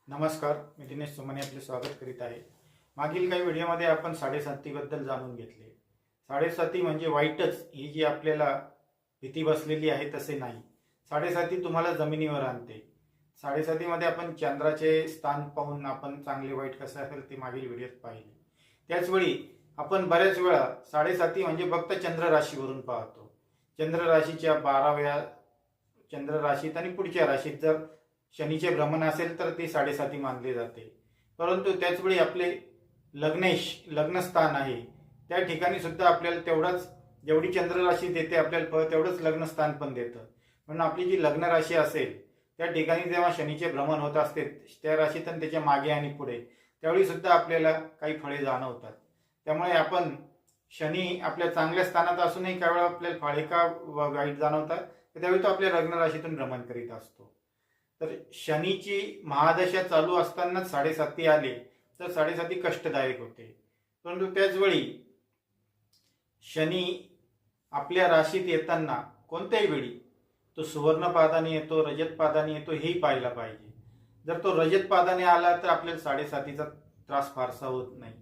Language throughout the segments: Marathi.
नमस्कार, मी दिनेश सोमने आपले स्वागत करीत आहे। मागील काही व्हिडिओमध्ये आपण साडेसातीबद्दल जाणून घेतले। साडेसाती म्हणजे वाईटच ही जी आपल्याला भीती बसलेली आहे तसे नाही। साडेसाती तुम्हाला जमिनीवर आणते। साडेसातीमध्ये आपण चंद्राचे स्थान पाहून आपण चांगले वाईट कसं असेल ते मागील व्हिडिओत पाहिले। त्याचवेळी आपण बऱ्याच वेळा साडेसाती म्हणजे फक्त चंद्र राशीवरून पाहतो। चंद्र राशीच्या 12व्या चंद्र राशीत आणि पुढच्या राशीत जर शनीचे भ्रमण असेल तर ते साडेसाती मानले जाते। परंतु त्याचवेळी आपले लग्नस्थान आहे त्या ठिकाणी सुद्धा आपल्याला तेवढाच जेवढी चंद्र राशी देते आपल्याला तेवढंच लग्नस्थान पण देतं। म्हणून आपली जी लग्न राशी असेल त्या ठिकाणी जेव्हा शनीचे भ्रमण होत असते त्या राशीत आणि त्याच्या मागे आणि पुढे त्यावेळी सुद्धा आपल्याला काही फळे जाणवतात। त्यामुळे आपण शनी आपल्या चांगल्या स्थानात असूनही काही वेळा आपल्याला फळे का वाईट जाणवतात त्यावेळी तो आपल्या लग्न राशीतून भ्रमण करीत असतो। तर शनीची महादशा चालू असताना साडेसाती आले तर साडेसाती कष्टदायक होते। परंतु त्याचवेळी शनी आपल्या राशीत येताना कोणत्याही वेळी तो सुवर्ण पादाने येतो रजत पादाने येतो हेही पाहायला पाहिजे। जर तो रजत पादाने आला तर आपल्याला साडेसातीचा त्रास फारसा होत नाही,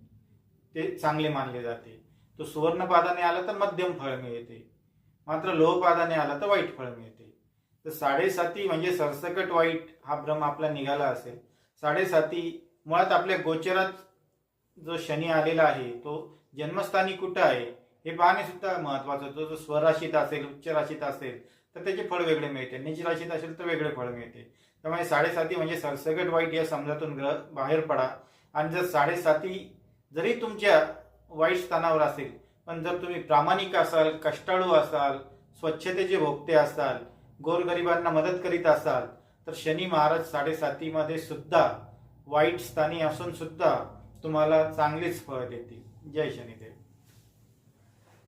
ते चांगले मानले जाते। तो सुवर्ण पादाने आला तर मध्यम फळ मिळते, मात्र लोह पादाने आला तर वाईट फळ मिळते। तर साडेसाती म्हणजे सरसकट वाईट हा भ्रम आपला निघाला असेल। साडेसाती मुळात आपल्या गोचरात जो शनी आलेला आहे तो जन्मस्थानी कुठं आहे हे पाहणे सुद्धा महत्वाचं होतं। जो स्वराशीत असेल उच्च राशीत असेल तर त्याचे फळ वेगळे मिळते, नीच राशीत असेल तर वेगळे फळ मिळते। त्यामुळे साडेसाती म्हणजे सरसकट वाईट या समजातून बाहेर पडा। आणि जर साडेसाती जरी तुमच्या वाईट स्थानावर असेल पण जर तुम्ही प्रामाणिक असाल, कष्टाळू असाल, स्वच्छतेचे भोक्ते असाल, गोरगरिबांना मदत करीत असाल तर शनी महाराज साडेसातीमध्ये सुद्धा वाईट स्थानी असून सुद्धा तुम्हाला चांगलीच फळ देतील। जय शनिदेव।